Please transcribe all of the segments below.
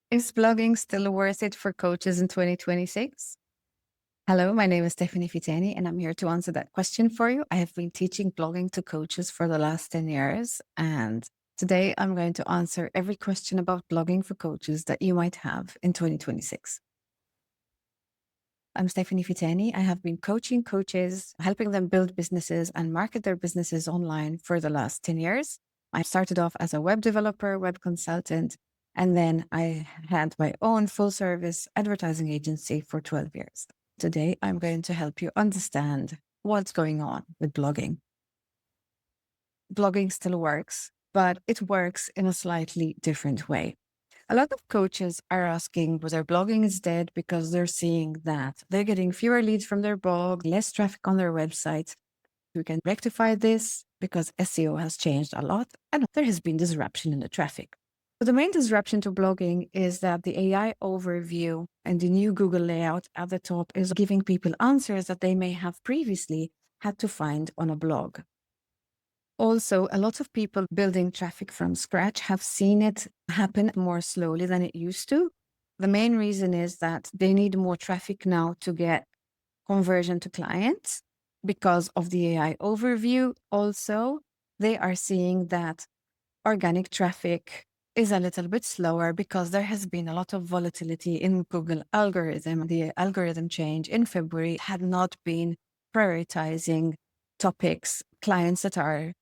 Is blogging still worth it for coaches in 2026? Hello, my name is Stephanie Fitani, and I'm here to answer that question for you. I have been teaching blogging to coaches for the last 10 years, and today I'm going to answer every question about blogging for coaches that you might have in 2026. I'm Stephanie Fitani. I have been coaching coaches, helping them build businesses and market their businesses online for the last 10 years. I started off as a web developer, web consultant, and then I had my own full service advertising agency for 12 years. Today, I'm going to help you understand what's going on with blogging. Blogging still works, but it works in a slightly different way. A lot of coaches are asking whether blogging is dead because they're seeing that they're getting fewer leads from their blog, less traffic on their website. We can rectify this because SEO has changed a lot and there has been disruption in the traffic. So the main disruption to blogging is that the AI overview and the new Google layout at the top is giving people answers that they may have previously had to find on a blog. Also, a lot of people building traffic from scratch have seen it happen more slowly than it used to. The main reason is that they need more traffic now to get conversion to clients because of the AI overview. Also, they are seeing that organic traffic is a little bit slower because there has been a lot of volatility in Google algorithm. The algorithm change in February had not been prioritizing topics, clients that are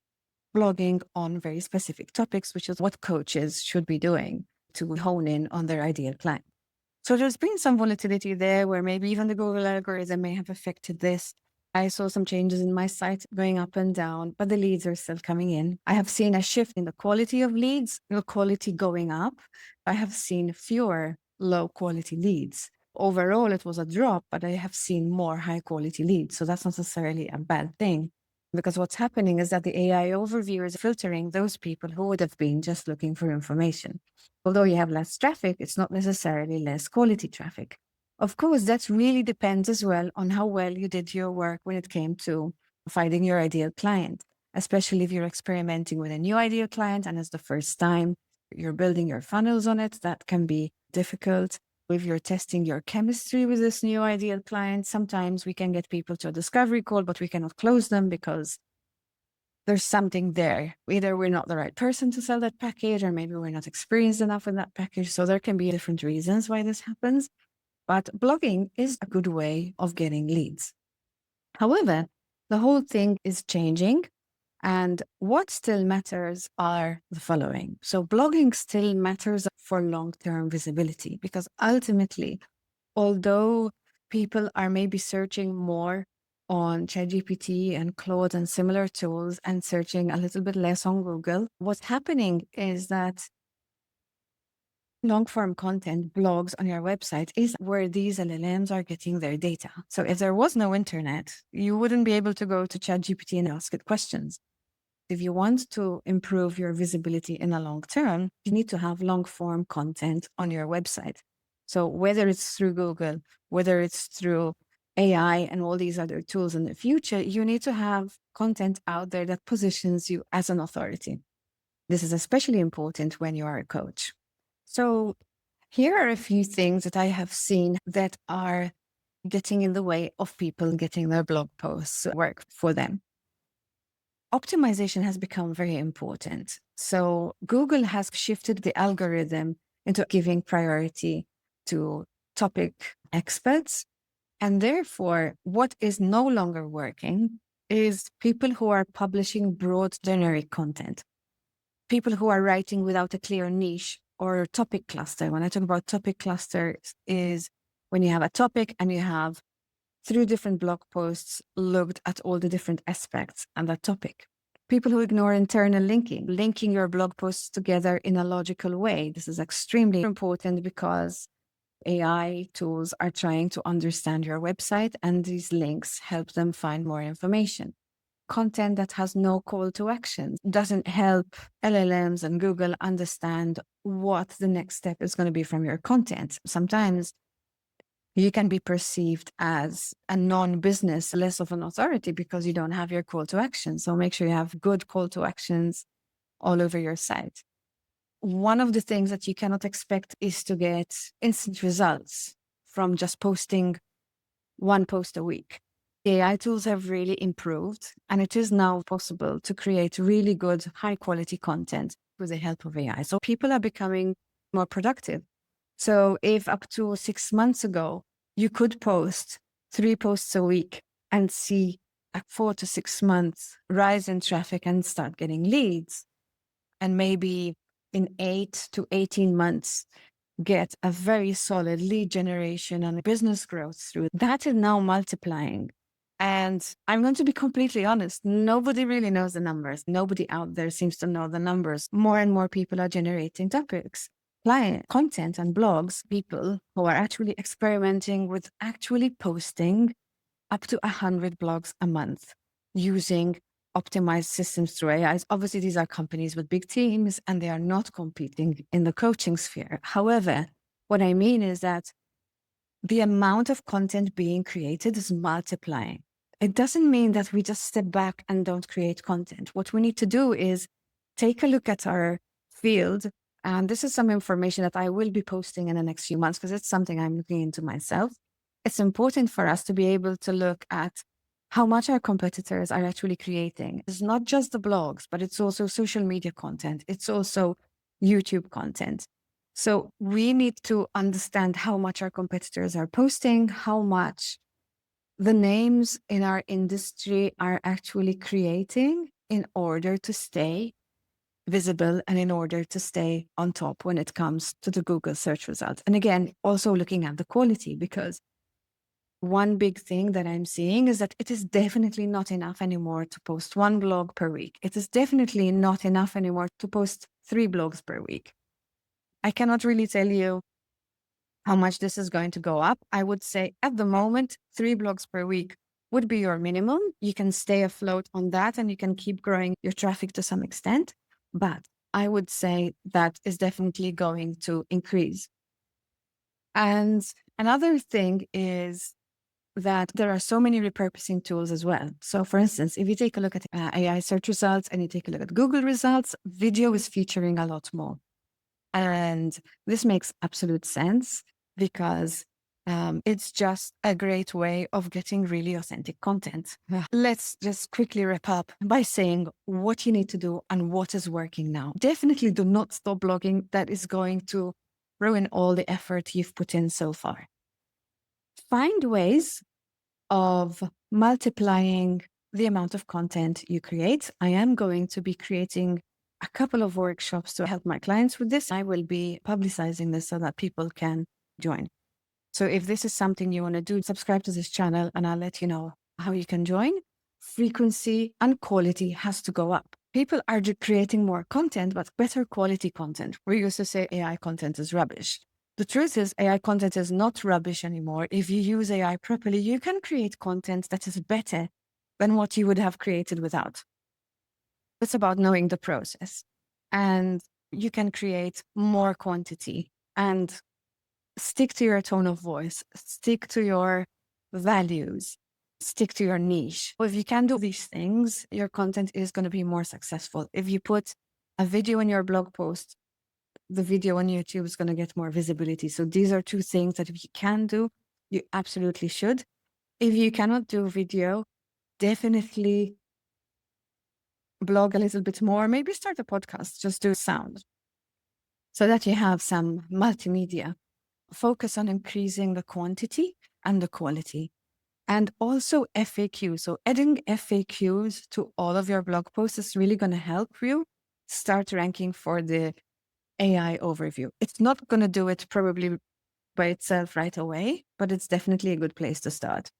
blogging on very specific topics, which is what coaches should be doing to hone in on their ideal client. So there's been some volatility there where maybe even the Google algorithm may have affected this. I saw some changes in my site going up and down, but the leads are still coming in. I have seen a shift in the quality of leads, the quality going up. I have seen fewer low quality leads. Overall, it was a drop, but I have seen more high quality leads. So that's not necessarily a bad thing. Because what's happening is that the AI overview is filtering those people who would have been just looking for information. Although you have less traffic, it's not necessarily less quality traffic. Of course, that really depends as well on how well you did your work when it came to finding your ideal client, especially if you're experimenting with a new ideal client and it's the first time you're building your funnels on it. That can be difficult. If you're testing your chemistry with this new ideal client, sometimes we can get people to a discovery call, but we cannot close them because there's something there. Either we're not the right person to sell that package, or maybe we're not experienced enough in that package. So there can be different reasons why this happens. But blogging is a good way of getting leads. However, the whole thing is changing. And what still matters are the following. So blogging still matters for long-term visibility because ultimately, although people are maybe searching more on ChatGPT and Claude and similar tools and searching a little bit less on Google, what's happening is that long-form content, blogs on your website is where these LLMs are getting their data. So if there was no internet, you wouldn't be able to go to ChatGPT and ask it questions. If you want to improve your visibility in the long term, you need to have long-form content on your website. So whether it's through Google, whether it's through AI and all these other tools in the future, you need to have content out there that positions you as an authority. This is especially important when you are a coach. So here are a few things that I have seen that are getting in the way of people getting their blog posts work for them. Optimization has become very important. So Google has shifted the algorithm into giving priority to topic experts. And therefore, what is no longer working is people who are publishing broad generic content, people who are writing without a clear niche or topic cluster. When I talk about topic clusters is when you have a topic and you have through different blog posts looked at all the different aspects and that topic. People who ignore internal linking your blog posts together in a logical way. This is extremely important because AI tools are trying to understand your website and these links help them find more information. Content that has no call to action doesn't help LLMs and Google understand what the next step is going to be from your content. Sometimes you can be perceived as a non-business, less of an authority because you don't have your call to action. So make sure you have good call to actions all over your site. one of the things that you cannot expect is to get instant results from just posting one post a week. AI tools have really improved, and it is now possible to create really good, high quality content with the help of AI. So people are becoming more productive. So if up to 6 months ago, you could post 3 posts a week and see a 4 to 6 months rise in traffic and start getting leads, and maybe in 8 to 18 months, get a very solid lead generation and business growth through that is now multiplying. And I'm going to be completely honest, nobody really knows the numbers. Nobody out there seems to know the numbers. More and more people are generating topics, client content and blogs, people who are actually experimenting with actually posting up to 100 blogs a month using optimized systems through AIs. Obviously, these are companies with big teams and they are not competing in the coaching sphere. However, what I mean is that the amount of content being created is multiplying. It doesn't mean that we just step back and don't create content. What we need to do is take a look at our field. And this is some information that I will be posting in the next few months because it's something I'm looking into myself. It's important for us to be able to look at how much our competitors are actually creating. It's not just the blogs, but it's also social media content. It's also YouTube content. So we need to understand how much our competitors are posting, how much the names in our industry are actually creating in order to stay visible and in order to stay on top when it comes to the Google search results. And again, also looking at the quality, because one big thing that I'm seeing is that it is definitely not enough anymore to post one blog per week. It is definitely not enough anymore to post 3 blogs per week. I cannot really tell you how much this is going to go up. I would say at the moment, 3 blogs per week would be your minimum. You can stay afloat on that and you can keep growing your traffic to some extent. But I would say that is definitely going to increase. And another thing is that there are so many repurposing tools as well. So for instance, if you take a look at AI search results and you take a look at Google results, video is featuring a lot more. And this makes absolute sense because it's just a great way of getting really authentic content. Let's just quickly wrap up by saying what you need to do and what is working now. Definitely do not stop blogging. That is going to ruin all the effort you've put in so far. Find ways of multiplying the amount of content you create. I am going to be creating a couple of workshops to help my clients with this. I will be publicizing this so that people can join. So if this is something you want to do, subscribe to this channel and I'll let you know how you can join. Frequency and quality has to go up. People are creating more content, but better quality content. We used to say AI content is rubbish. The truth is AI content is not rubbish anymore. If you use AI properly, you can create content that is better than what you would have created without. It's about knowing the process, and you can create more quantity and stick to your tone of voice, stick to your values, stick to your niche. If you can do these things, your content is going to be more successful. If you put a video in your blog post, the video on YouTube is going to get more visibility. So these are 2 things that if you can do, you absolutely should. If you cannot do video, definitely blog a little bit more, maybe start a podcast, just do sound so that you have some multimedia. Focus on increasing the quantity and the quality. And also FAQs. So adding FAQs to all of your blog posts is really going to help you start ranking for the AI overview. It's not going to do it probably by itself right away, but it's definitely a good place to start.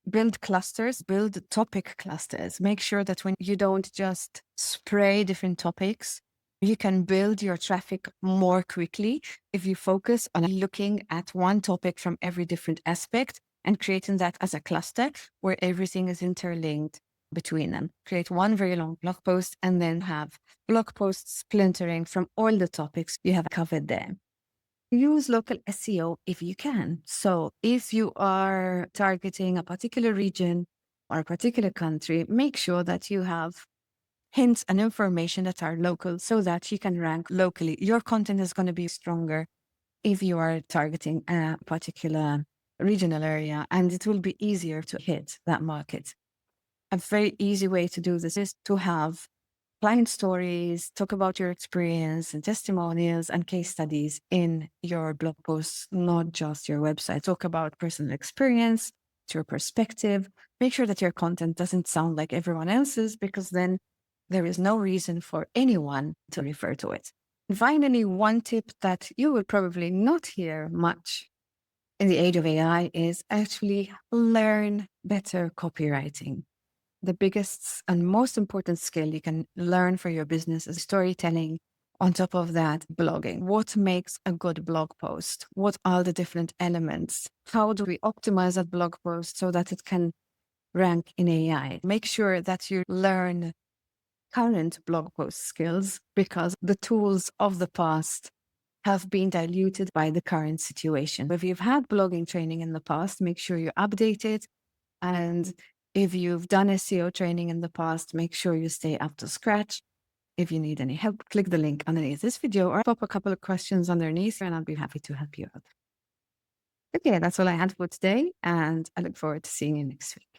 Build clusters, build topic clusters. Make sure that when you don't just spray different topics, you can build your traffic more quickly if you focus on looking at one topic from every different aspect and creating that as a cluster where everything is interlinked between them. Create one very long blog post and then have blog posts splintering from all the topics you have covered there. Use local SEO if you can. So if you are targeting a particular region or a particular country, make sure that you have hints and information that are local so that you can rank locally. Your content is going to be stronger if you are targeting a particular regional area, and it will be easier to hit that market. A very easy way to do this is to have client stories, talk about your experience and testimonials and case studies in your blog posts, not just your website. Talk about personal experience, your perspective. Make sure that your content doesn't sound like everyone else's, because then there is no reason for anyone to refer to it. And finally, one tip that you will probably not hear much in the age of AI is actually learn better copywriting. The biggest and most important skill you can learn for your business is storytelling. On top of that, blogging. What makes a good blog post? What are the different elements? How do we optimize that blog post so that it can rank in AI? Make sure that you learn current blog post skills, because the tools of the past have been diluted by the current situation. If you've had blogging training in the past, make sure you update it. And if you've done SEO training in the past, make sure you stay up to scratch. If you need any help, click the link underneath this video or pop a couple of questions underneath and I'll be happy to help you out. Okay, that's all I had for today, and I look forward to seeing you next week.